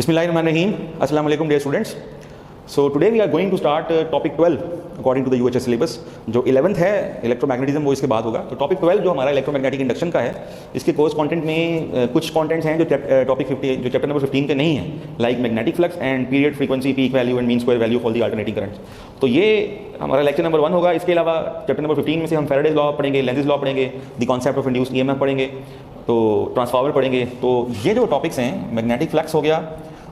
Bismillahirrahmanirrahim. Assalamu alaikum dear students. So today we are going to start topic 12 according to the UHS syllabus. जो 11th है electromagnetism वो इसके बाद होगा. तो टॉपिक 12 जो हमारा इलेक्ट्रोमैग्नेटिक इंडक्शन का है, इसके कोर्स कंटेंट में कुछ कंटेंट्स हैं जो टॉपिक 50 जो चैप्टर नंबर 15 के नहीं है, like magnetic flux and period frequency peak value and mean square value for the alternating currents. तो ये हमारा लेक्चर नंबर 1 होगा. इसके अलावा चैप्टर नंबर 15 में से हम फैराडेज लॉ पढ़ेंगे, लेंज़ेस लॉ पढ़ेंगे, the concept of induced EMF पढ़ेंगे, तो ट्रांसफार्मर पढ़ेंगे. तो ये जो टॉपिक्स हैं, मैग्नेटिक फ्लक्स हो गया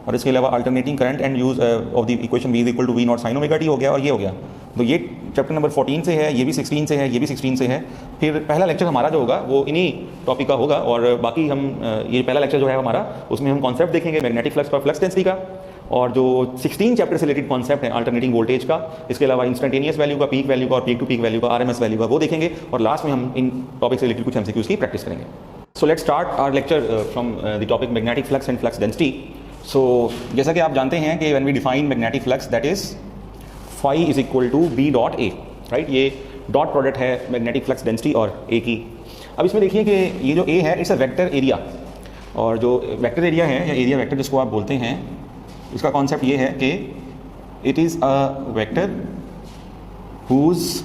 और इसके अलावा alternating current and use of the equation V equal to V not sine omega t हो गया और ये हो गया. तो ये चैप्टर नंबर 14 से है, ये भी 16 से है, ये भी 16 से है. फिर पहला लेक्चर हमारा जो होगा वो इन्हीं टॉपिक का होगा और बाकी हम ये पहला लेक्चर जो है हमारा उसमें हम कॉन्सेप्ट देखेंगे मैग्नेटिक फ्लक्स पर फ्लक्स डेंसिटी का, और जो 16 चैप्टर से रिलेटेड कॉन्सेप्ट है अल्टरनेटिंग वोल्टेज का, इसके अलावा इंस्टेंटेनियस वैल्यू का, पीक वैल्यू का और पीक टू पीक वैल्यू का, RMS वैल्यू का वो देखेंगे. और लास्ट में हम इन टॉपिक से रिलेटेड कुछ MCQs की प्रैक्टिस करेंगे. So let's start our lecture from the topic magnetic flux and flux density. So जैसा कि आप जानते हैं कि when we define magnetic flux that is phi is equal to B dot A, right. ये dot product है magnetic flux density और A की. अब इसमें देखिए कि ये जो A है इट्स अ वेक्टर एरिया, और जो वेक्टर एरिया है या एरिया वेक्टर जिसको आप बोलते हैं, इसका कॉन्सेप्ट ये है कि it is a vector whose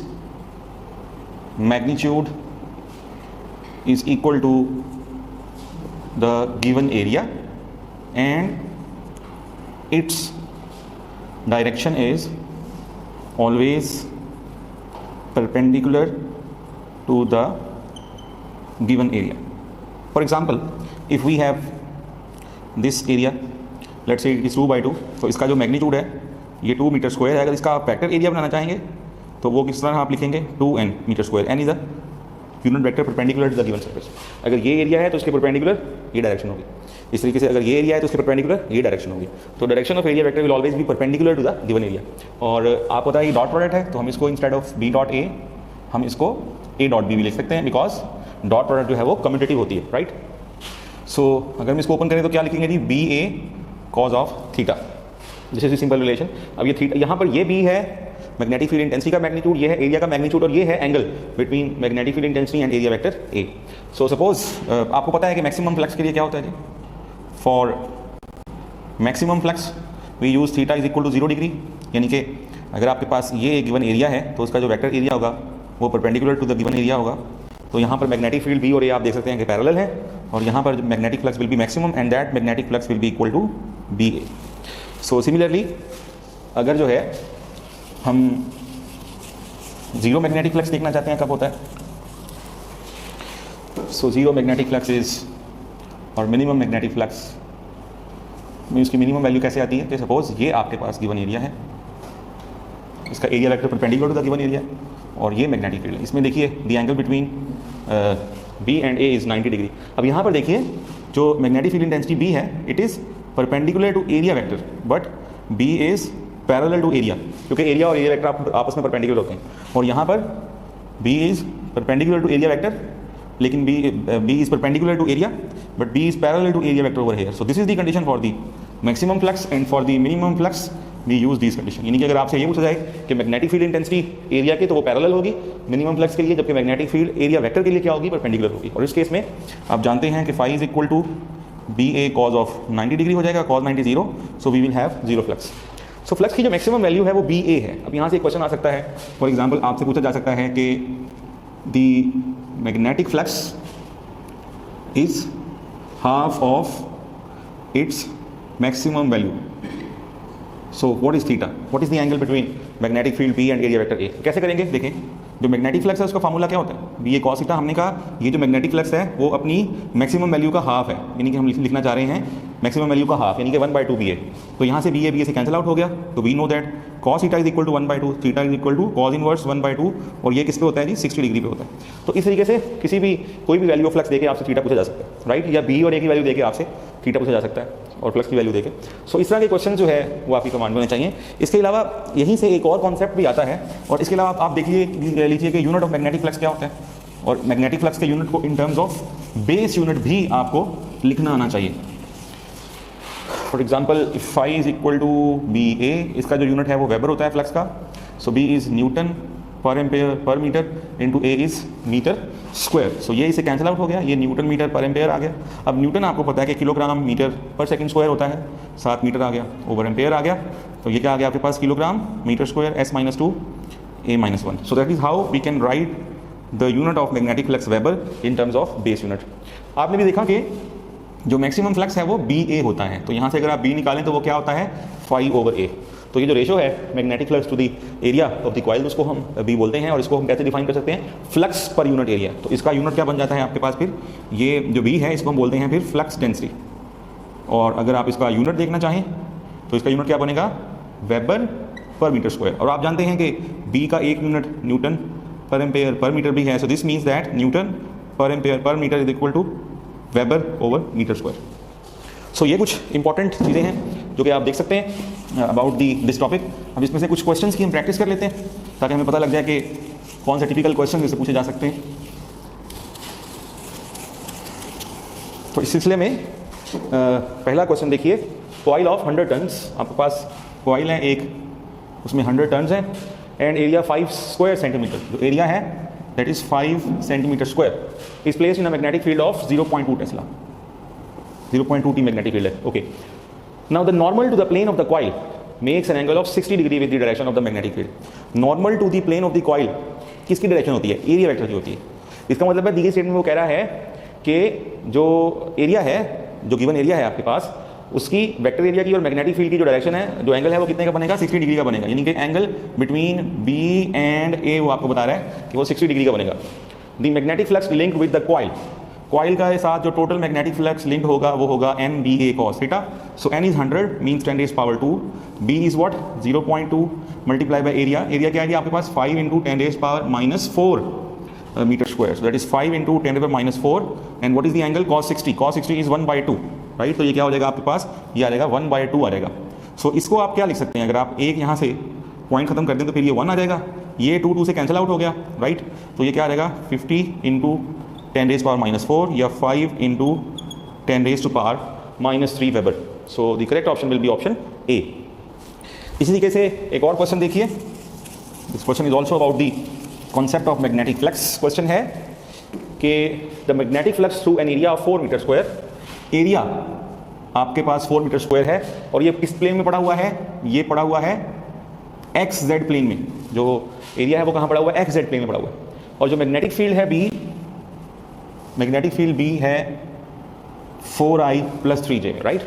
magnitude is equal to the given area and its direction is always perpendicular to the given area. For example, if we have this area, let's say it is 2/2, तो इसका जो magnitude है ये 2 metre square है. अगर इसका आप vector area बनाना चाहेंगे तो वो किस तरह आप लिखेंगे, 2n metre square. n is a unit vector perpendicular to the given surface. अगर ये एरिया है तो इसके परपेंडिकुलर ये डायरेक्शन होगी. इस तरीके से अगर ये एरिया है तो उसके परपेंडिकुलर ये डायरेक्शन होगी. तो direction of area vector will always be perpendicular to the given area. और आपको पता है ये डॉट प्रोडक्ट है, तो हम इसको instead of B dot A हम इसको A डॉट B भी लिख सकते हैं, बिकॉज डॉट प्रोडक्ट जो है वो कम्यूटेटिव होती है, राइट. सो अगर हम इसको ओपन करें तो क्या लिखेंगे जी, BA cos of theta. This is simple relation. अब ये थीटा यहाँ पर ये B है मैग्नेटिक फील्ड इंटेंसिटी का मैग्नीट्यूड, ये है एरिया का मैग्नीट्यूड, और ये है angle between magnetic field intensity and area vector A. So suppose आपको पता है कि मैक्सिमम फ्लक्स के लिए क्या होता है जी, for maximum flux we use theta is equal to 0 degree. यानी कि अगर आपके पास ये गिवन एरिया है तो उसका जो वेक्टर एरिया होगा वो perpendicular to the given area होगा. तो यहाँ पर मैग्नेटिक फील्ड B और A आप देख सकते हैं कि पैरेलल है, और यहाँ पर magnetic flux will be maximum and that magnetic flux will be equal to BA. So similarly अगर जो है हम जीरो मैग्नेटिक फ्लक्स देखना चाहते हैं, कब होता है, so zero magnetic flux is और मिनिमम मैग्नेटिक फ्लक्स में उसकी मिनिमम वैल्यू कैसे आती है कि सपोज ये आपके पास गिवन एरिया है, इसका area vector perpendicular to the given area, और ये मैग्नेटिक फील्ड है. इसमें देखिए the angle between B and A is 90 degree. अब यहाँ पर देखिए जो मैग्नेटिक फील्ड इंटेंसिटी B है it is perpendicular to area vector, but B is parallel to area, क्योंकि एरिया और एरिया वेक्टर आपस में परपेंडिकुलर होते हैं. और यहाँ पर B is perpendicular to area vector, लेकिन B is perpendicular to area but B is parallel to area vector over here. So this is the condition for the maximum flux and for the minimum flux we use this condition. यानी कि अगर आपसे ये पूछा जाए कि magnetic field intensity area के तो वो पैरेलल होगी मिनिमम फ्लक्स के लिए, जबकि मैग्नेटिक फील्ड एरिया वेक्टर के लिए क्या होगी, परपेंडिकुलर होगी. और इस केस में आप जानते हैं कि phi is equal to BA cos of 90 degree हो जाएगा, cos 90 0, so we will have zero flux. So flux की जो मैक्सिमम वैल्यू है वो BA है. अब यहाँ से एक क्वेश्चन आ सकता है, फॉर एग्जांपल आपसे पूछा जा सकता है कि the magnetic flux is half of its maximum value. So what is theta, what is the angle between magnetic field B and area vector A. कैसे करेंगे, देखें जो मैग्नेटिक फ्लक्स है उसका फार्मूला क्या होता है, BA cos थीटा. हमने कहा ये जो मैग्नेटिक फ्लक्स है वो अपनी मैक्सिमम वैल्यू का हाफ है, यानी कि हम लिखना चाह रहे हैं मैक्सिमम वैल्यू का हाफ, यानी कि 1/2 BA. तो यहाँ से BA से कैंसिल आउट हो गया, तो we know that cos theta is equal to 1/2, theta is equal to cos inverse 1/2, और ये किस पे होता है जी, 60 डिग्री पे होता है. तो इस तरीके से किसी भी कोई भी वैल्यू ऑफ फ्लक्स देके आपसे थीटा पूछा जा सकता है, राइट. या B और A की वैल्यू देके आपसे थीटा पूछा जा सकता है और फ्लक्स की वैल्यू देके. सो इस तरह के क्वेश्चन जो है वो आपकी कमांड में होने चाहिए. इसके अलावा यहीं से एक और कॉन्सेप्ट भी आता है, और इसके अलावा आप देखिए लीजिए कि यूनिट ऑफ मैग्नेटिक फ्लक्स क्या होता है, और मैग्नेटिक फ्लक्स के यूनिट को in terms of base unit भी आपको लिखना आना चाहिए. For example phi is equal to BA, इसका जो यूनिट है वो वेबर होता है फ्लक्स का. सो B इज न्यूटन पर एम्पेयर पर metre into A is metre, square. So ये इसे कैंसिल आउट हो गया, ये न्यूटन मीटर पर एम्पेयर आ गया। अब न्यूटन आपको पता है कि किलोग्राम मीटर पर सेकंड स्क्वायर होता है, 7 मीटर आ गया, ओवर एम्पेयर आ गया। तो ये क्या आ गया आपके पास, kilogram metre square S-2 A-1। So that is how we can write the unit of magnetic flux weber in terms of base unit. आपने भी देखा कि जो मैक्सिमम फ्लक्स है वो BA होता है, तो यहाँ से अगर आप B निकालें तो वो क्या होता है 5/A। तो ये जो रेशो है magnetic flux to the area of the coil, उसको हम B बोलते हैं, और इसको हम कैसे डिफाइन कर सकते हैं, फ्लक्स पर यूनिट एरिया। तो इसका यूनिट क्या बन जाता है आपके पास, फिर ये जो B है इसको हम बोलते हैं फिर फ्लक्स डेंसिटी। और अगर आप इसका यूनिट देखना चाहें तो इसका यूनिट क्या बनेगा, वेबर पर मीटर स्क्वायर। और आप जानते हैं कि B का एक यूनिट न्यूटन पर एम्पेयर पर मीटर भी है। So this means that newton पर एम्पेयर पर metre is equal to weber over metre square. So ये कुछ इंपॉर्टेंट चीज़ें हैं जो कि आप देख सकते हैं अबाउट दिस टॉपिक। अब इसमें से कुछ क्वेश्चंस की हम प्रैक्टिस कर लेते हैं ताकि हमें पता लग जाए कि कौन से टिपिकल क्वेश्चन इससे पूछे जा सकते हैं। तो इस सिलसिले में पहला क्वेश्चन देखिए, कॉइल ऑफ 100 टन्स, आपके पास कॉइल है एक, उसमें 100 टन्स है एंड एरिया 5 स्क्वायर सेंटीमीटर, जो एरिया है that is 5 centimetre square, is placed in a magnetic field of 0.2 tesla, 0.2 T magnetic field है। Okay, now the normal to the plane of the coil makes an angle of 60 degree with the direction of the magnetic field. Normal to the plane of the coil किसकी direction होती है, area vector की होती है। इसका मतलब है दी गई स्टेटमेंट में वो कह रहा है कि जो एरिया है, जो गिवन एरिया है आपके पास, उसकी वेक्टर एरिया की और मैग्नेटिक फील्ड की जो डायरेक्शन है, जो एंगल है वो कितने का बनेगा, 60 डिग्री का बनेगा। यानी कि angle between B and A वो आपको बता रहा है कि वो 60 डिग्री का बनेगा। The magnetic flux link with the coil, coil का साथ जो टोटल मैग्नेटिक फ्लक्स लिंक होगा वो होगा NBA cos theta. So n is 100 means 10⁻², B is what 0.2 multiply by area, area क्या है आपके पास 5 × 10⁻⁴ metre square, so that is 5 × 10⁻⁴। And what is the angle cos 60, cos 60 is 1/2, right. तो ये क्या हो जाएगा आपके पास, ये आ जाएगा 1/2 आ जाएगा। सो इसको आप क्या लिख सकते हैं, अगर आप एक यहाँ से पॉइंट खत्म कर दें तो फिर ये 1 आ जाएगा, ये 2 से कैंसिल आउट हो गया, राइट। तो ये क्या आ जाएगा 50 × 10⁻⁴ या 5 × 10⁻³ weber. So the correct option will be option A। इसी तरीके से एक और क्वेश्चन देखिए, this question is also about the concept of magnetic flux. Question है कि the magnetic flux through an area of 4 metre square, area आपके पास 4 मीटर स्क्वायर है और ये किस प्लेन में पड़ा हुआ है, ये पड़ा हुआ है XZ प्लेन में। जो एरिया है वो कहाँ पड़ा हुआ है, XZ प्लेन में पड़ा हुआ है। और जो मैग्नेटिक फील्ड है B, मैग्नेटिक फील्ड B है 4I + 3J, राइट।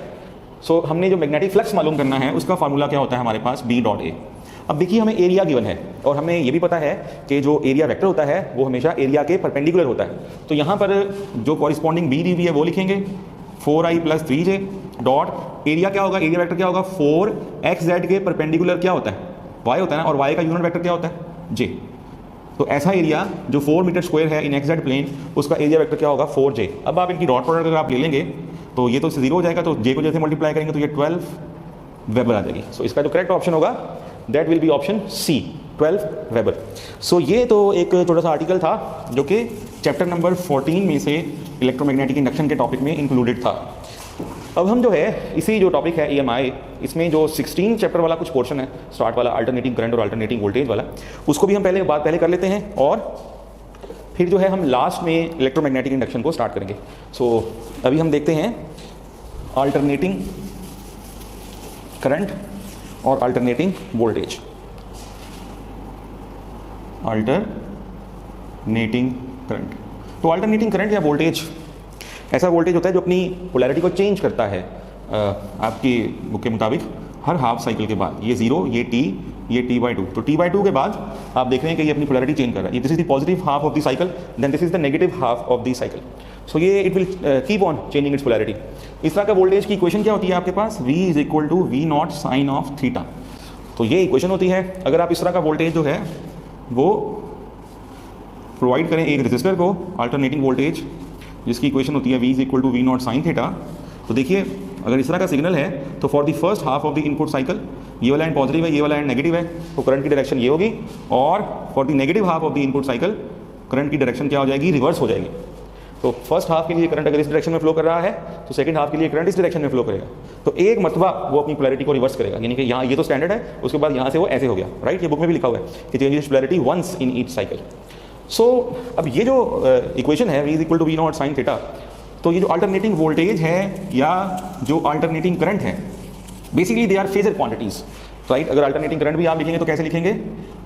सो हमने जो मैग्नेटिक फ्लक्स मालूम करना है उसका फार्मूला क्या होता है हमारे पास, B.A। अब देखिए हमें एरिया गिवन है और हमें ये भी पता है कि जो एरिया वेक्टर होता है वो हमेशा एरिया के परपेंडिकुलर होता है। तो यहाँ पर जो कॉरिस्पॉन्डिंग B दी हुई है वो लिखेंगे 4I + 3J डॉट एरिया क्या होगा, एरिया वेक्टर क्या होगा 4XZ के परपेंडिकुलर क्या होता है, Y होता है ना, और Y का यूनिट वेक्टर क्या होता है J। तो ऐसा एरिया जो 4 मीटर स्क्वायर है इन XZ प्लेन, उसका एरिया वेक्टर क्या होगा 4J। अब आप इनकी डॉट प्रोडक्ट अगर आप ले लेंगे तो ये तो 0 हो जाएगा, तो J को जैसे मल्टीप्लाई करेंगे तो ये 12 वेबर आ जाएगी। सो इसका जो करेक्ट ऑप्शन होगा that will be option C, 12 weber. So ये तो एक छोटा सा आर्टिकल था जो कि चैप्टर नंबर 14 में से इलेक्ट्रोमैग्नेटिक इंडक्शन के टॉपिक में इंक्लूडेड था। अब हम जो है इसी जो टॉपिक है EMI, इसमें जो 16 चैप्टर वाला कुछ पोर्शन है, स्टार्ट वाला अल्टरनेटिंग करंट और अल्टरनेटिंग वोल्टेज वाला, उसको भी हम पहले कर लेते हैं और फिर जो है हम लास्ट में इलेक्ट्रोमैग्नेटिक इंडक्शन को स्टार्ट करेंगे। सो अभी हम देखते हैं अल्टरनेटिंग करंट और अल्टरनेटिंग वोल्टेज। अल्टरनेटिंग करंट, तो अल्टरनेटिंग करंट या वोल्टेज ऐसा वोल्टेज होता है जो अपनी पोलैरिटी को चेंज करता है आपकी बुक के मुताबिक हर हाफ साइकिल के बाद। ये 0, ये T, ये T/2। तो T/2 के बाद आप देख रहे हैं कि ये अपनी पोलैरिटी चेंज कर रहा है। This is the positive half of the cycle, then this is the negative half of the cycle. So ये it will keep on changing its polarity. इस तरह का वोल्टेज की इक्वेशन क्या होती है आपके पास, V = V0 sin of theta. तो ये इक्वेशन होती है। अगर आप इस तरह का वोल्टेज जो है वो प्रोवाइड करें एक रजिस्टर को, अल्टरनेटिंग वोल्टेज जिसकी इक्वेशन होती है V = V0 sin थीटा, तो देखिए अगर इस तरह का सिग्नल है तो for the first half of the input cycle ये वाला एंड पॉजिटिव है, ये वाला एंड नेगेटिव है, तो करंट की डायरेक्शन ये होगी। और for the negative half of the input cycle current की डायरेक्शन क्या हो जाएगी, रिवर्स हो जाएगी। तो फर्स्ट हाफ के लिए करंट अगर इस डायरेक्शन में फ्लो कर रहा है तो सेकंड हाफ के लिए करंट इस डायरेक्शन में फ्लो करेगा। तो एक मरतबा वो अपनी पोलैरिटी को रिवर्स करेगा, यानी कि यहाँ ये तो स्टैंडर्ड है, उसके बाद यहाँ से वो ऐसे हो गया, राइट। ये बुक में भी लिखा हुआ है कि changes polarity once in each cycle. अब ये जो इक्वेशन है v is equal to we not sine theta, तो ये जो अल्टरनेटिंग वोल्टेज है या जो अल्टरनेटिंग करंट है, basically they are phasor quantities, right. अगर अल्टरनेटिंग करंट भी आप लिखेंगे तो कैसे लिखेंगे,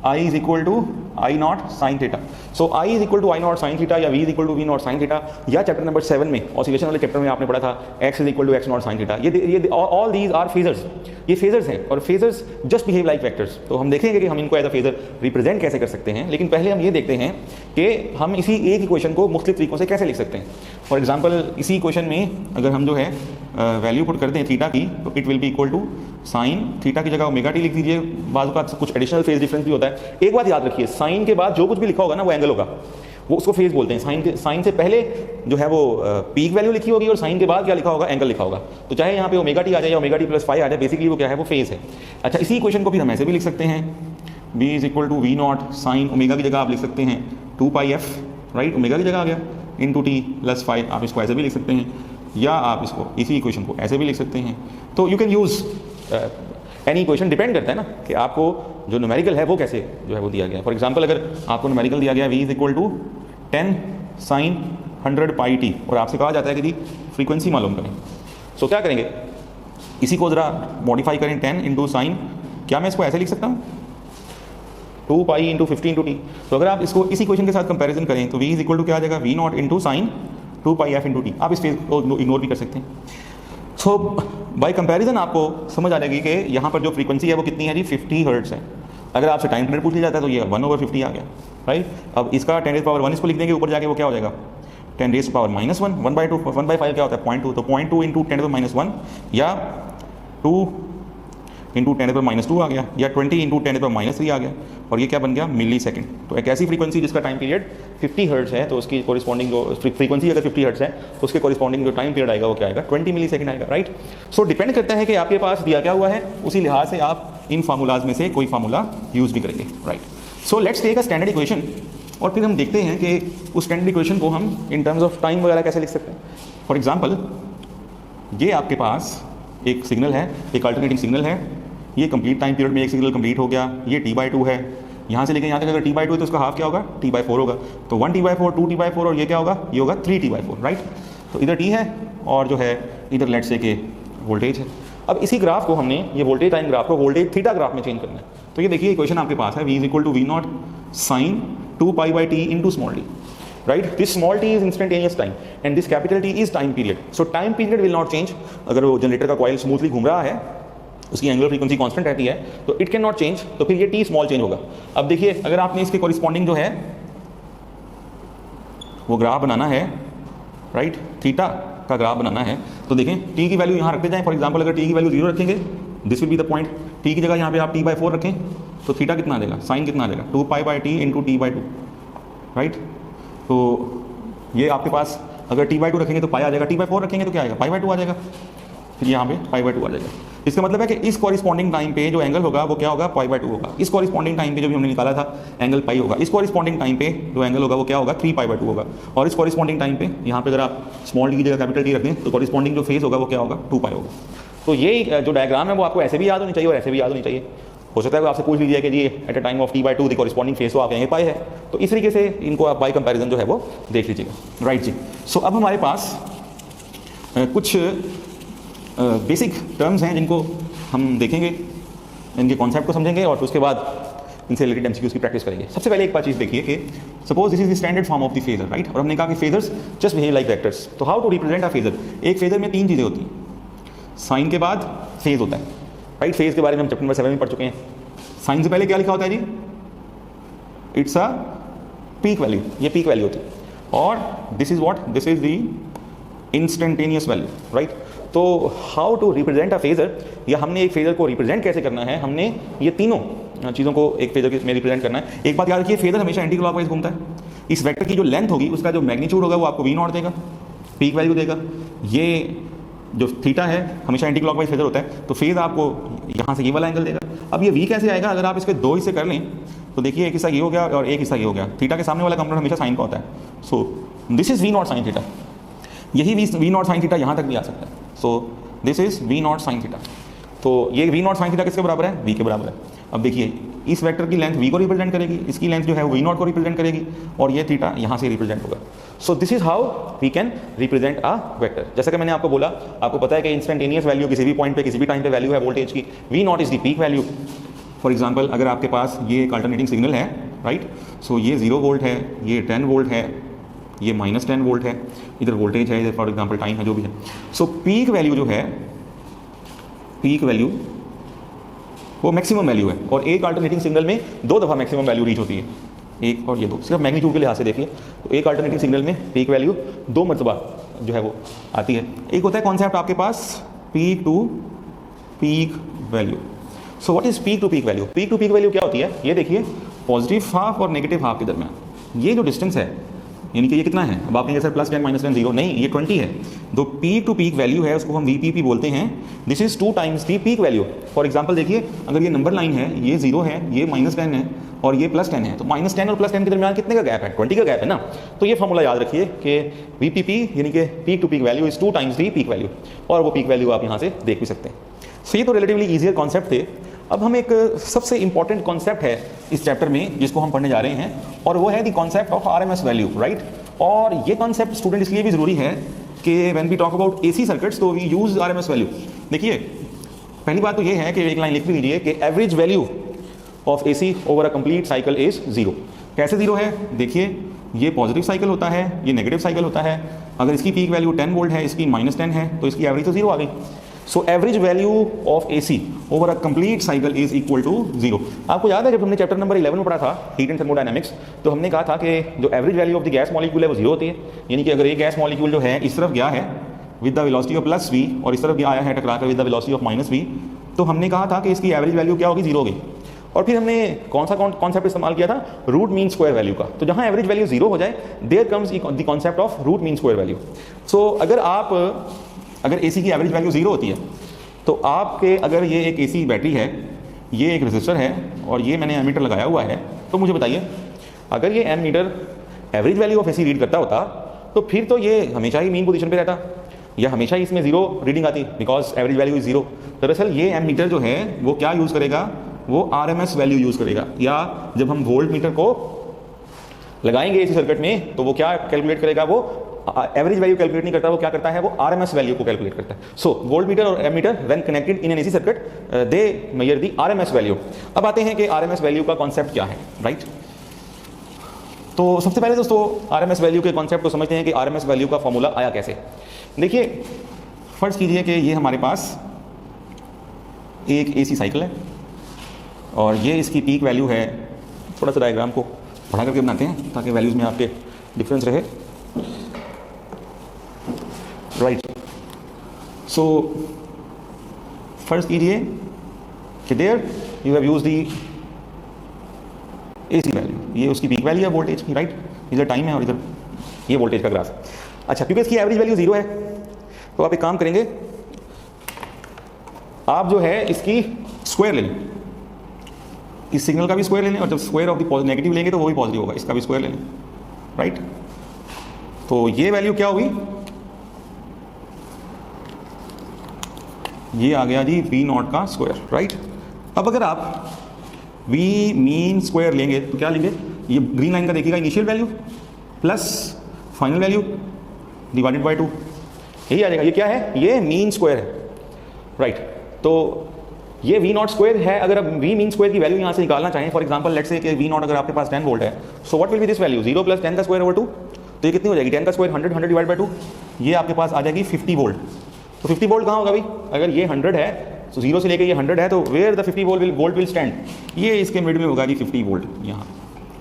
I is equal to i not sine theta. सो I is equal to i not sine theta या v is equal to we not sine theta, या चैप्टर नंबर 7 में ऑसिलेशन वाले चैप्टर में आपने पढ़ा था x is equal to x not sine theta. ये ऑल दीज आर फेजर्स, ये फेजर्स हैं और phasors just behave like vectors. तो हम देखेंगे कि हम इनको एज अ फेजर रिप्रेजेंट कैसे कर सकते हैं, लेकिन पहले हम ये देखते हैं कि हम इसी एक इक्वेशन को मुख्तलिफ तरीकों से कैसे लिख सकते हैं। फॉर एग्जाम्पल इसी इक्वेशन में अगर हम जो है वैल्यू पुट करते हैं थीटा की, तो it will be equal to sine theta की जगह ओमेगा टी लिख दीजिए। बाजू का कुछ एडिशनल फेज डिफरेंस भी होता है। एक बात याद रखिए, साइन के बाद जो कुछ भी लिखा होगा ना वो एंगल होगा, वो उसको फेज बोलते हैं। साइन से पहले जो है वो पीक वैल्यू लिखी होगी और साइन के बाद क्या लिखा होगा, एंगल लिखा होगा। तो चाहे यहाँ पे ओमेगा टी आ जाए या ओमेगा टी प्लस फाई आ जाए, बेसिकली वो क्या है, वो फेज है। अच्छा, इसी इक्वेशन को भी हम ऐसे भी लिख सकते हैं, b is equal to we not sine omega की जगह आप लिख सकते हैं 2πf, राइट, ओमेगा की जगह आ गया, इंटू टी प्लस फाई। आप इसको ऐसे भी लिख सकते हैं या आप इसको इसी इक्वेशन को ऐसे भी लिख सकते हैं। तो you can use any equation, depend करता है ना कि आपको जो न्यूमेरिकल है वो कैसे जो है वो दिया गया। फॉर एग्जांपल अगर आपको न्यूमेरिकल दिया गया v is equal to 10 sine 100 pi t और आपसे कहा जाता है कि जी फ्रीक्वेंसी मालूम करें, सो क्या करेंगे, इसी को ज़रा मॉडिफाई करें 10 इंटू साइन, क्या मैं इसको ऐसे लिख सकता हूँ 2 पाई इंटू 50 इंटू टी। तो अगर आप इसको इसी इक्वेशन के साथ कंपेरिजन करें तो v इज इक्वल टू क्या आ जाएगा, v not into sine 2πf into t. आप इस फेज को इग्नोर भी कर सकते हैं। सो बाय कंपैरिजन आपको समझ आ जाएगी कि यहाँ पर जो फ्रीक्वेंसी है वो कितनी है जी, 50 हर्ट्ज है। अगर आपसे टाइम पीरियड पूछ लिया जाता है तो ये 1/50 आ गया, राइट। अब इसका 10⁻1 इसको लिख देंगे, ऊपर जाके वो क्या हो जाएगा 10⁻−1, 1/2, 1/5 क्या होता है 0.2, तो 0.2 इंटू 10⁻1 या 2 इंटू 10⁻2 आ गया, या 20 इंटू 10⁻3 आ गया, और ये क्या बन गया, मिली सेकेंड। तो एक ऐसी फ्रीक्वेंसी जिसका टाइम पीरियड 50 हर्ट्ज है, तो उसकी कोरिस्पॉन्डिंग जो फ्रीक्वेंसी अगर 50 हर्ट्ज है तो उसके कोरिस्पॉन्डिंग जो टाइम पीरियड आएगा वो क्या आएगा, 20 मिली सेकेंड आएगा, राइट। सो डिपेंड करता है कि आपके पास दिया क्या हुआ है, उसी लिहाज से आप इन फार्मूलाज में से कोई फार्मूला यूज़ भी करेंगे, right. So let's take a standard equation और फिर हम देखते हैं कि उस स्टैंडर्ड इक्वेशन को हम इन टर्म्स ऑफ टाइम वगैरह कैसे लिख सकते हैं। फॉर एग्जाम्पल ये आपके पास एक सिग्नल है, एक अल्टरनेटिंग सिग्नल है, ये कंप्लीट टाइम पीरियड में एक सिग्नल कंप्लीट हो गया, ये t/2 है, यहाँ से लेकर यहाँ तक अगर t/2 है तो उसका हाफ क्या होगा, t/4 होगा। तो 1t/4, 2t/4 और ये क्या होगा, ये होगा 3t/4, राइट। तो इधर t है और जो है इधर लेट्स से के वोल्टेज है। अब इसी ग्राफ को हमने, ये वोल्टेज टाइम ग्राफ को वोल्टेज थीटा ग्राफ में चेंज करना है। तो ये देखिए इक्वेशन आपके पास है, v is equal to we not sine 2π/t into small t, right. This small t is instantaneous time and this capital t is time period. So time period will not change. अगर वो generator का coil smoothly घूम रहा है, उसकी angular frequency constant रहती है, तो इट कैन नॉट चेंज, तो फिर ये टी स्मॉल चेंज होगा। अब देखिए अगर आपने इसके कॉरिस्पॉन्डिंग जो है वो ग्राफ बनाना है, राइट, थीटा का ग्राफ बनाना है, तो देखें टी की वैल्यू यहाँ रखते जाएं। फॉर एग्जांपल अगर टी की वैल्यू 0 रखेंगे, this will be the point, T की जगह यहाँ पे आप t/4 रखें तो थीटा कितना आ जाएगा, साइन कितना आ जाएगा 2π/t इंटू t/2, राइट। तो ये आपके पास अगर t/2 रखेंगे तो पाई आ जाएगा, t/4 रखेंगे तो क्या आएगा, π/2 आ जाएगा, फिर यहाँ पे π/2 आ जाएगा। इसका मतलब है कि इस कॉरिस्पॉन्डिंग टाइम पे जो एंगल होगा वो क्या होगा, π/2 होगा। इस कॉरिस्पॉन्डिंग टाइम पे जो भी हमने निकाला था एंगल पाई होगा, इस कॉरिस्पॉन्डिंग टाइम पे जो एंगल होगा वो क्या होगा, 3π/2 होगा। और इस कॉरिस्पॉन्डिंग टाइम पे यहाँ पे अगर आप स्मॉल टी की जगह कैपिटल टी रख दें तो कॉरिस्पॉन्डिंग जो फेज होगा वो क्या होगा, 2π होगा। तो ये जो डायग्राम है वो आपको ऐसे भी याद होनी चाहिए और ऐसे भी याद होनी चाहिए। हो सकता है आपसे पूछ लीजिए कि जी at a time of t/2 the corresponding phase तो आप कहेंगे पाई है, तो इस तरीके से इनको आप बाई कंपैरिजन जो है वो देख लीजिएगा, राइट जी। सो अब हमारे पास कुछ बेसिक टर्म्स हैं जिनको हम देखेंगे, इनके कॉन्सेप्ट को समझेंगे और फिर उसके बाद इनसे रिलेटेड एमसीक्यूज की प्रैक्टिस करेंगे। सबसे पहले एक बात चीज़ देखिए कि suppose this is the standard form of the phasor, right. और हमने कहा कि phasors just behave like vectors. तो how to represent a phasor, एक फेजर में 3 चीज़ें होती हैं, साइन के बाद फेज होता है, राइट। फेज के बारे में हम चैप्टर नंबर 7 में पढ़ चुके हैं। साइन से पहले क्या लिखा होता है जी, इट्स अ पीक वैल्यू, ये पीक वैल्यू होती है। और this is what, this is the instantaneous value, right. तो how to represent a phasor, या हमने एक फेजर को रिप्रेजेंट कैसे करना है, हमने ये तीनों चीज़ों को एक फेजर में रिप्रेजेंट करना है। एक बात याद रखिए, फेजर हमेशा एंटी क्लॉकवाइज घूमता है। इस वेक्टर की जो लेंथ होगी उसका जो मैग्नीट्यूड होगा वो आपको v नॉट देगा, पीक वैल्यू देगा। ये जो थीटा है हमेशा एंटी क्लॉकवाइज फेजर होता है, तो फेज आपको यहाँ से ये वाला एंगल देगा। अब ये v कैसे आएगा, अगर आप इसके 2 हिस्से कर लें तो देखिए एक हिस्सा ये हो गया और एक हिस्सा ये हो गया। थीटा के सामने वाला कंपोनेंट हमेशा साइन का होता है, so this is v not sine theta. यही v नॉट साइन थीटा यहाँ तक भी आ सकता है, so this is v not sine theta. तो ये v नॉट साइन थीटा किसके बराबर है, v के बराबर है। अब देखिए इस वेक्टर की लेंथ v को रिप्रेजेंट करेगी, इसकी लेंथ जो है वो v0 को रिप्रेजेंट करेगी, और ये थीटा यहाँ से रिप्रेजेंट होगा। So this is how we can represent a vector. जैसा कि मैंने आपको बोला, आपको पता है कि इंस्टेंटेनियस वैल्यू किसी भी पॉइंट पे किसी भी टाइम पे वैल्यू है वोल्टेज की, v0 is the peak value. For example अगर आपके पास ये एक अल्टरनेटिंग सिग्नल है, राइट, सो ये 0 वोल्ट है, ये 10 वोल्ट है, ये -10 वोल्ट है, इधर वोल्टेज है, इधर फॉर एग्जाम्पल टाइम है, जो भी है। सो पीक वैल्यू जो है, पीक वैल्यू वो मैक्सिमम वैल्यू है, और एक अल्टरनेटिंग सिग्नल में 2 दफ़ा मैक्सिमम वैल्यू रीच होती है, एक और ये 2, सिर्फ मैग्नीट्यूड के लिहाज से देखिए। तो एक अल्टरनेटिंग सिग्नल में पीक वैल्यू 2 मरतबा जो है वो आती है। एक होता है कॉन्सेप्ट आपके पास peak to peak value. So what is peak to peak value? Peak to peak value क्या होती है? ये देखिए, पॉजिटिव हाफ और नेगेटिव हाफ के दरमियान ये जो डिस्टेंस है, यानी कि ये कितना है? अब आप कहेंगे सर +10 -10 0, नहीं, ये 20 है। तो पीक टू पीक वैल्यू है, उसको हम VPP बोलते हैं। This is 2 times the peak value. For example देखिए, अगर ये नंबर लाइन है, ये 0 है, ये -10 है और ये +10 है, तो -10 और +10 के दरमियान कितने का गैप है? 20 का गैप है ना। तो ये फॉर्मूला याद रखिए कि VPP यानी कि peak to peak value is 2 times the peak value, और वो पीक वैल्यू आप यहाँ से देख भी सकते हैं। सो ये तो रिलेटिवली ईजियर कॉन्सेप्ट थे। अब हम एक सबसे इंपॉर्टेंट कॉन्सेप्ट है इस चैप्टर में जिसको हम पढ़ने जा रहे हैं, और वो है the concept of RMS value, right. और ये कॉन्सेप्ट स्टूडेंट इसलिए भी ज़रूरी है कि when we talk about AC circuits तो वी यूज़ RMS वैल्यू। देखिए, पहली बात तो ये है कि एक लाइन लिख भी लीजिए कि average value of AC over a complete cycle is 0। कैसे 0 है? देखिए, ये पॉजिटिव साइकिल होता है, ये नेगेटिव साइकिल होता है। अगर इसकी पीक वैल्यू 10 वोल्ट है, इसकी -10 है, तो इसकी एवरेज तो 0 आ गई। So average value of AC over a complete cycle is equal to 0। आपको याद है जब हमने चैप्टर नंबर 11 में पढ़ा था हीट एंड थर्मोडायनामिक्स, तो हमने कहा था कि जो average value of the gas molecule है वो 0 होती है। यानी कि अगर एक गैस मॉलिक्यूल जो है इस तरफ गया है with the velocity of +v और इस तरफ गया आया है टकरा कर with the velocity of -v, तो हमने कहा था कि इसकी एवरेज वैल्यू क्या होगी? 0 होगी। और फिर हमने कौन सा कॉन्सेप्ट इस्तेमाल किया था? रूट मीन स्क्वायर वैल्यू का। तो जहाँ एवरेज वैल्यू 0 हो जाए, there comes the concept of root mean square value. So अगर AC की एवरेज वैल्यू 0 होती है, तो आपके अगर ये एक AC बैटरी है, ये एक रेजिस्टर है, और ये मैंने एमीटर लगाया हुआ है, तो मुझे बताइए, अगर ये ammeter average value of AC read करता होता, तो फिर तो ये हमेशा ही मीन पोजीशन पे रहता, या हमेशा ही इसमें 0 रीडिंग आती, बिकॉज एवरेज वैल्यू इज 0। दरअसल ये एमीटर जो है वो क्या यूज़ करेगा? वो RMS वैल्यू यूज़ करेगा। या जब हम वोल्ट मीटर को लगाएंगे AC सर्किट में, तो वो क्या कैलकुलेट करेगा? वो एवरेज वैल्यू कैलकुलेट नहीं करता, वो क्या करता है? वो RMS वैल्यू को कैलकुलेट करता है। सो वोल्ट मीटर और ammeter when connected in an AC circuit they measure the RMS value. अब आते हैं कि RMS वैल्यू का कॉन्सेप्ट क्या है, राइट। तो सबसे पहले दोस्तों RMS वैल्यू के कॉन्सेप्ट को समझते हैं कि RMS वैल्यू का फॉर्मूला आया कैसे। देखिए, फर्ज कीजिए कि ये हमारे पास एक AC साइकिल है, और ये इसकी पीक वैल्यू है। थोड़ा सा डायग्राम को बढ़ा करके बनाते हैं ताकि वैल्यूज़ में आपके डिफरेंस रहे, राइट। सो फर्स्ट कीजिए कि there you have use the AC value, ये उसकी पीक वैल्यू है वोल्टेज की, राइट। इधर टाइम है और इधर ये वोल्टेज का ग्राफ। अच्छा, क्योंकि इसकी एवरेज वैल्यू 0 है, तो आप एक काम करेंगे, आप जो है इसकी स्क्वायर ले लें, इस सिग्नल का भी स्क्वायर ले लें, और जब स्क्वायर ऑफ द नेगेटिव लेंगे तो वो भी पॉजिटिव होगा, इसका भी स्क्वायर ले लें, राइट। तो ये वैल्यू क्या होगी? ये आ गया जी V0 का स्क्वायर, राइट। अब अगर आप V मीन स्क्वायर लेंगे तो क्या लेंगे? ये ग्रीन लाइन का देखिएगा, initial value plus final value divided by 2, यही आ जाएगा। ये क्या है? ये मीन स्क्वायर है, राइट। तो ये V0 स्क्वायर है। अगर आप V मीन स्क्वायर की वैल्यू यहाँ से निकालना चाहें, फॉर एग्जांपल लेट्स से कि V0 अगर आपके पास 10 वोल्ट है, so what will be this value? 0 + 10 का स्क्वायर ओवर 2, तो ये कितनी हो जाएगी? 10 का स्क्वायर 100 डिवाइड बाय 2, ये आपके पास आ जाएगी 50 वोल्ट। तो 50 वोल्ट कहाँ होगा भाई? अगर ये 100 है, तो 0 से लेकर ये 100 है, तो where the 50 volt will stand? ये इसके मिड में होगा जी 50 वोल्ट यहाँ,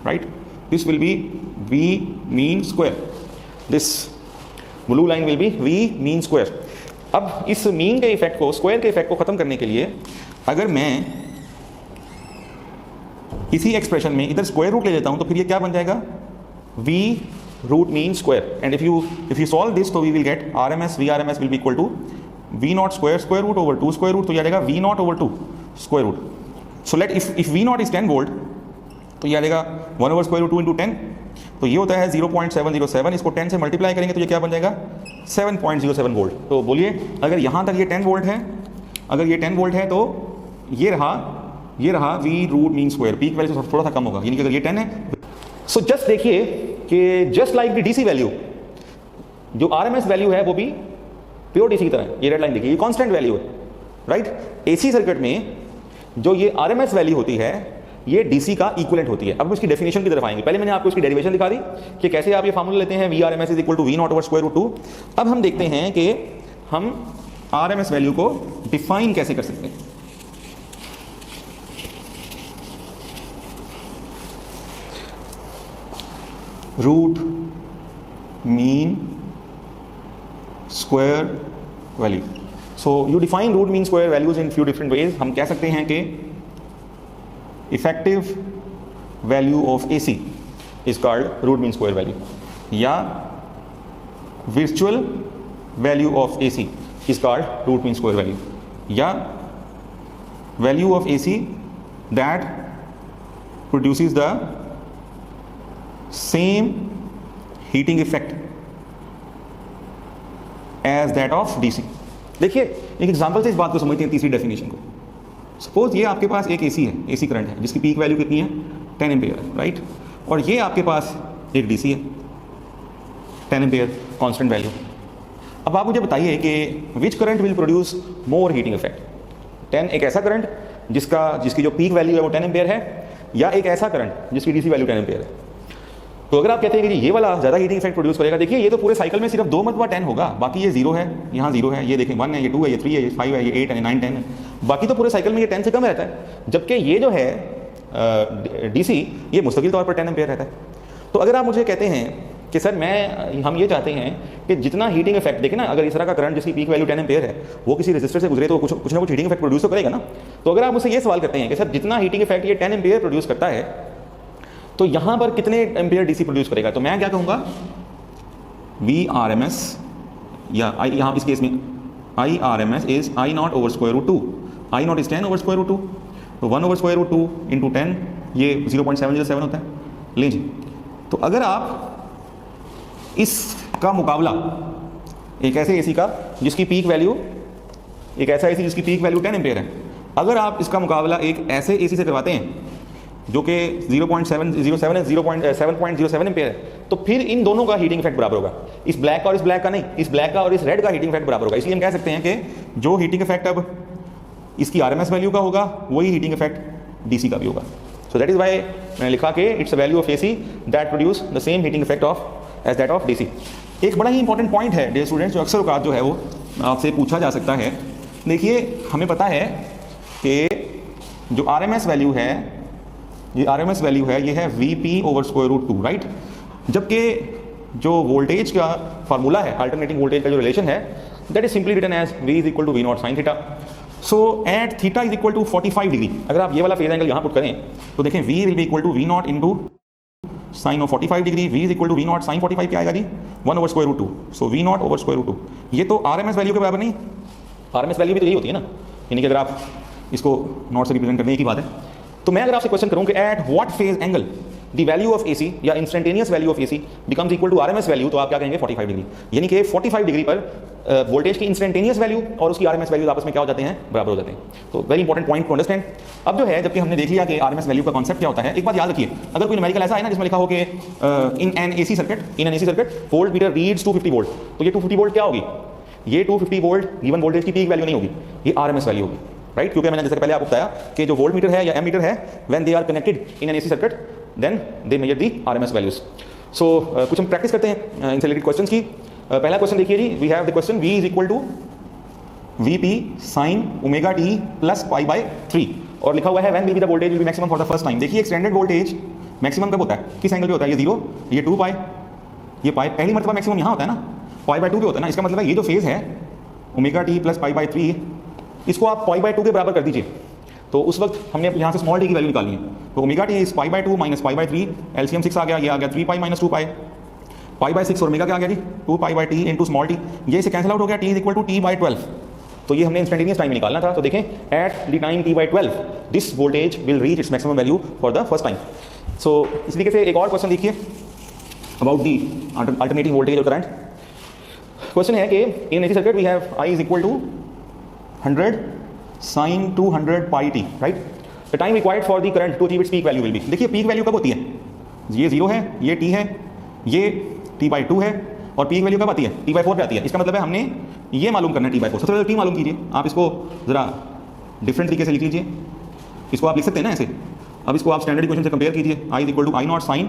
right. This will be V mean square, this blue line will be V mean square. अब इस मीन के इफेक्ट को, स्क्वायर के इफेक्ट को खत्म करने के लिए अगर मैं इसी एक्सप्रेशन में इधर स्क्वायर रूट ले लेता हूं, तो फिर ये क्या बन जाएगा? V root mean square. And if you solve this, तो we will get RMS VRMS will be equal to V0 square root over 2 square root, तो ये आ जाएगा V0 over 2 square root. So let if V0 is 10 volt, तो ये आ जाएगा 1 over square root 2 into 10, तो ये होता है 0.707। इसको 10 से मल्टीप्लाई करेंगे तो ये क्या बन जाएगा? 7.07 वोल्ट। तो बोलिए, अगर यहाँ तक ये 10 वोल्ट है, अगर ये 10 वोल्ट है, तो ये रहा ये रहा V root mean square, peak value से थोड़ा सा कम होगा, यानी कि अगर ये 10 है। सो जस्ट देखिए कि just like the DC value, जो आरएमएस वैल्यू है वो भी प्योर डीसी की तरह है। ये रेड लाइन देखिए, ये कांस्टेंट वैल्यू है, राइट। एसी सर्किट में जो ये आरएमएस वैल्यू होती है ये डीसी का इक्विवेलेंट होती है। अब हम इसकी डेफिनेशन की तरफ आएंगे। पहले मैंने आपको इसकी डेरिवेशन दिखा दी कि कैसे आप ये फार्मूला लेते हैं, V R M S is equal to we naught over square root 2। अब हम देखते हैं कि हम आरएमएस वैल्यू को डिफाइन कैसे कर सकते हैं। Root mean square value. So you define root mean square values in few different ways. हम कह सकते हैं कि effective value of AC is called root mean square value, या virtual value of AC is called root mean square value, या value of AC that produces the same heating effect as that of DC. देखिए एक example से इस बात को समझते हैं, तीसरी डेफिनेशन को। सपोज ये आपके पास एक एसी है, एसी करंट है जिसकी पीक वैल्यू कितनी है 10 एम्पियर है, राइट। और ये आपके पास एक डीसी है 10 एम्पियर कांस्टेंट वैल्यू। अब आप मुझे बताइए कि विच current will produce more heating effect, 10 एक ऐसा करंट जिसकी जो पीक वैल्यू है वो 10 एम्पियर है, या एक ऐसा करंट जिसकी डीसी वैल्यू 10 एम्पियर है। तो अगर आप कहते हैं कि ये वाला ज़्यादा हीटिंग इफेक्ट प्रोड्यूस करेगा, देखिए ये तो पूरे साइकिल में सिर्फ 2 मरतबा 10 होगा, बाकी ये 0 है, यहाँ 0 है, ये देखें 1 है, ये 2 है, ये 3 है, ये 5 है, ये 8 है, 9 10 है, बाकी तो पूरे साइकिल में ये 10 से कम रहता है। जबकि ये जो है डीसी ये मुस्तकिल तौर पर 10 एम्पियर रहता है। तो अगर आप मुझे कहते हैं कि सर हम ये चाहते हैं कि जितना हीटिंग इफेक्ट, देखें ना, अगर इस तरह का करंट जिसकी पीक वैल्यू 10 एम्पियर है वो किसी रेजिस्टर से गुजरे तो कुछ ना कुछ हीटिंग इफेक्ट प्रोड्यूस तो करेगा ना। तो अगर आप मुझसे ये सवाल करते हैं कि सर जितना हीटिंग इफेक्ट ये 10 एम्पियर प्रोड्यूस करता है तो यहाँ पर कितने एम्पियर डीसी प्रोड्यूस करेगा, तो मैं क्या कहूँगा वी आर एम एस, या आई, यहाँ इस केस में I R M S is I naught over square root 2, I naught is 10 over square root 2, तो 1 ओवर स्क्वायर रूट 2 इंटू 10 ये 0.707 होता है। लीजिए, तो अगर आप इसका मुकाबला एक ऐसे एसी का जिसकी पीक वैल्यू, एक ऐसा एसी जिसकी पीक वैल्यू 10 एम्पियर है, अगर आप इसका मुकाबला एक ऐसे एसी से करवाते हैं जो कि 0.707 है, 7.07 एम्पियर है, तो फिर इन दोनों का हीटिंग इफेक्ट बराबर होगा। इस ब्लैक का और इस ब्लैक का नहीं, इस ब्लैक का और इस रेड का हीटिंग इफेक्ट बराबर होगा। इसलिए हम कह सकते हैं कि जो हीटिंग इफेक्ट अब इसकी आरएमएस वैल्यू का होगा वही हीटिंग इफेक्ट डीसी का भी होगा। सो दैट इज वाई मैंने लिखा कि it's a value of AC that produce the same heating effect of as that of DC. एक बड़ा ही इंपॉर्टेंट पॉइंट है डियर स्टूडेंट्स, जो अक्सर औकात जो है वो आपसे पूछा जा सकता है। देखिए हमें पता है कि जो आरएमएस वैल्यू है, ये आरएमएस वैल्यू है, ये है VP over square root 2, right. जबकि जो वोल्टेज का फार्मूला है, अल्टरनेटिंग वोल्टेज का जो रिलेशन है, that is simply written as V is equal to we not sine theta. So at theta is equal to 45 degree, अगर आप ये वाला फेज एंगल यहाँ पुट करें तो देखें V will be equal to we not into sine of 45 degree, V is equal to we not sine 45 क्या आएगा जी 1 over square root 2। So V naught over square root 2, ये तो आरएमएस वैल्यू के बराबर नहीं। आरएमएस वैल्यू भी तो यही होती है ना, यानी कि अगर आप इसको नॉट से रिप्रेजेंट करने की बात है। तो मैं अगर आपसे क्वेश्चन करूं कि at what phase angle the value of AC या instantaneous value of AC becomes equal to RMS value, तो आप क्या कहेंगे 45 डिग्री, यानी कि 45 डिग्री पर वोल्टेज की इंस्टेंटेनियस वैल्यू और उसकी आरएमएस वैल्यू आपस में क्या हो जाते हैं, बराबर हो जाते हैं। तो very important point two understand. अब जो है, जबकि हमने देख लिया कि आरएमएस वैल्यू का कॉन्सेप्ट क्या होता है, एक बात याद रखिए, अगर कोई न्यूमेरिकल ऐसा है ना जिसमें लिखा हो कि इन an AC circuit volt meter reads 250 volt, तो ये 250 वोल्ट क्या होगी, ये 250 वोल्ट गिवन वोल्टेज की पीक वैल्यू नहीं होगी, ये आरएमएस वैल्यू होगी, राइट। क्योंकि मैंने जैसे पहले आपको बताया कि जो वोल्ट मीटर है या एम मीटर है, when they are connected in an AC circuit then they measure the RMS values. सो कुछ हम प्रैक्टिस करते हैं इनसे रिलेटेड क्वेश्चंस की। पहला क्वेश्चन देखिए जी, we have the question v is equal to VP sine omega t plus pi by 3, और लिखा हुआ है when will be the voltage will be maximum for the first time. देखिए एक्सटेंडेड वोल्टेज मैक्सिमम कब होता है, किस एंगल पे होता है, ये 0, ये 2 पाई, ये पाई पहली मरतबा मैक्सिमम यहाँ होता है ना, पाई बाय 2 पे होता है ना। इसका मतलब है ये जो फेज है omega t plus pi by 3, इसको आप पाई बाय 2 के बराबर कर दीजिए। तो उस वक्त हमने यहाँ से स्मॉल टी की वैल्यू निकालनी है, तो omega T is pi by 2 minus pi by 3, LCM 6 आ गया, ये आ गया 3 pi minus 2 pi, pi by 6 और ओमेगा क्या आ गया जी 2 pi by T into small T, ये इसे कैंसिल आउट हो गया, T is equal to T by 12। तो ये हमने इंस्टेंटेनियस टाइम निकालना था। तो देखें at the time t by 12 this voltage will reach its maximum value for the first time. So इस तरीके से एक और क्वेश्चन देखिए अबाउट दी अल्टरनेटिंग वोल्टेज और करंट। क्वेश्चन है कि in AC circuit we have I is equal to 100 sine 200 pi t, right. The time required for the current to achieve its peak value will be. देखिए peak value कब होती है, ये 0 है, ये t है, ये t/2 है, और पीक वैल्यू कब आती है, t/4 पे आती है। इसका मतलब है हमने ये मालूम करना है t/4। सबसे पहले t मालूम कीजिए, आप इसको ज़रा डिफरेंट तरीके से लिख लीजिए। इसको आप लिख सकते हैं ना ऐसे। अब इसको आप स्टैंडर्ड इक्वेशन से कंपेयर कीजिए, i = I0 sin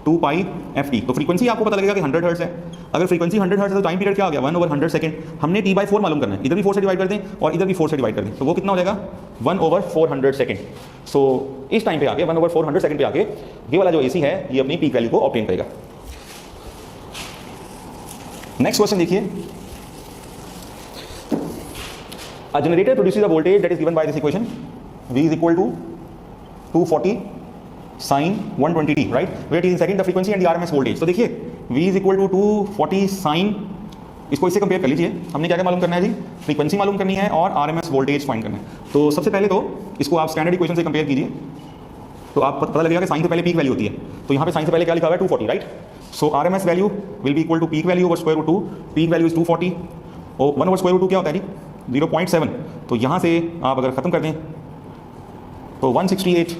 2π/ft। तो फ्रीक्वेंसी आपको पता लगेगा कि 100 हर्ट्ज है। अगर फ्रीक्वेंसी 100 हर्ट्ज है तो टाइम पीरियड क्या हो गया, 1/100 सेकंड। हमने t/4 मालूम करना है, इधर भी 4 से डिवाइड कर दें और इधर भी 4 से डिवाइड कर दें, तो वो कितना हो जाएगा 1/400 सेकंड। सो इस टाइम पे आके 1/400 सेकंड पे आके ये वाला जो AC है ये अपनी पीक वैल्यू को ऑब्टेन करेगा। नेक्स्ट क्वेश्चन देखिए, a generator produces a voltage that is given by this equation V = 240 sin 120t, right, where is in second the frequency and the RMS voltage. तो देखिए V = 240 sin, इसको इससे compare कर लीजिए। हमने क्या क्या मालूम करना है जी, फ्रीक्वेंसी मालूम करनी है और RMS वोल्टेज फाइंड करना है। तो सबसे पहले तो इसको आप स्टैंडर्ड इक्वेशन से कंपेयर कीजिए, तो आप पता लगेगा कि साइन से पहले पीक वैल्यू होती है। तो यहाँ पे साइन से पहले क्या लिखा हुआ है 240, राइट। So RMS value will be equal to peak value over √2। Peak value is 240 और 1 ओवर √2 क्या होता है जी 0.7। तो यहाँ से आप अगर खत्म कर दें तो 168,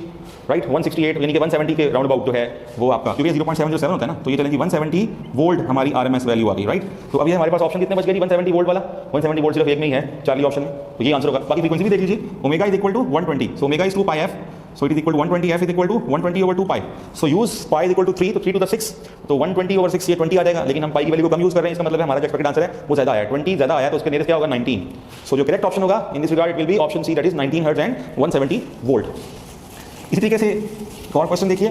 राइट, 168 यानी कि 170 के राउंड अबाउट जो है वो आपका, क्योंकि 0.707 होता है ना, तो ये चलेंगे 170 वोल्ट हमारी RMS वैल्यू आ गई, राइट। तो अभी हमारे पास ऑप्शन कितने बच गए 170 वोल्ट वाला, 170 वोल्ट सिर्फ एक में ही है चार्ली ऑप्शन में, तो ये आंसर होगा। बाकी फ्रीक्वेंसी भी देख लीजिए, omega is equal to 120, so omega is 2πf, so it is equal to 120, f is equal to 120 over 2π, so use pi is equal to 3, तो 3 to the 6, तो 120 over 6 ये 20 आ जाएगा, लेकिन हम पाई की वैल्यू को कम यूज कर रहे हैं, इसका मतलब है हमारा जो एक्सपेक्टेड आंसर है वो ज्यादा आया, 20 ज्यादा आया, तो उसके नियरेस्ट क्या होगा 19। सो जो करेक्ट ऑप्शन होगा in this regard it will be option C, that is 19 hertz and 170 volt. इसी तरीके से एक और क्वेश्चन देखिए,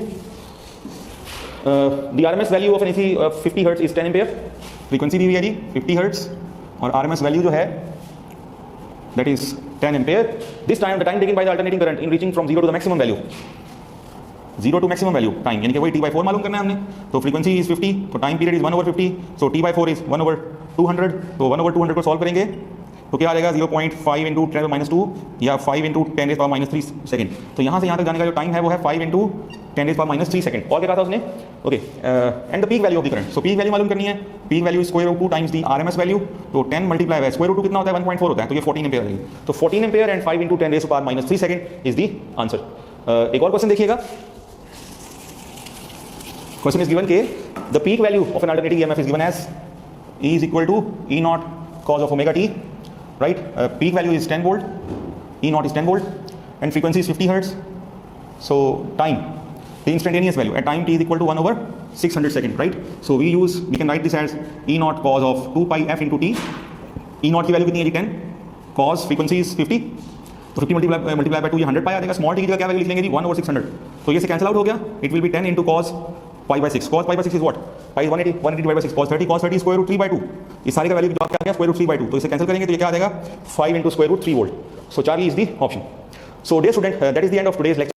the RMS value of an AC 50 hertz is 10 ampere. Frequency दी हुई है जी 50 हर्ट्ज और RMS वैल्यू जो है that is 10 ampere. This time the time taken by the alternating current in reaching from 0 to the maximum value, 0 to maximum value time, यानी कि वही t/4 मालूम करना है हमने। तो फ्रीक्वेंसी इज 50, तो time period is 1/50, so t/4 is 1/200, तो 1/200 को सॉल्व करेंगे तो क्या आ जाएगा 0.5 × 10⁻², या 5 × 10⁻³ सेकंड। तो यहाँ से यहाँ तक जाने का जो टाइम है वो है 5 × 10⁻³ सेकंड। और क्या कहा था उसने, okay, and the peak value of the current. So peak value मालूम करनी है, पीक वैल्यू √2 टाइम्स दी RMS वैल्यू, तो 10 मल्टीप्लाई बाय √2 कितना होता है 1.4 होता है, तो ये 14 एम्पियर है। तो 14 ampere and 5 × 10⁻³ second is the answer. एक और क्वेश्चन देखिएगा, क्वेश्चन इज गिवन के the peak value of an alternating EMF is given as E is equal to E0 cos of omega t, right. Peak value is 10 volt, E0 is 10 volt, and frequency is 50 hertz. So time, the instantaneous value at time t is equal to 1/600 second, right. So we can write this as E0 cos of 2πf into t. E0 की value कितनी है जी 10, cos frequency is 50, तो 50 multiply by 2 ये 100 पाई आ जाएगा। Small T की जगह क्या value लिख लेंगे जी 1/600, तो ये से कैंसिल आउट हो गया, it will B 10 into cos π/6, cos π/6 is what, pi is 180 divided by 6, cos 30 is √3/2, इस सारे का वैल्यू क्या आ गया √3/2, तो इसे कैंसिल करेंगे तो ये क्या आ जाएगा 5 × √3 volt. So Charlie is the option. So dear student, that is the end of today's lecture.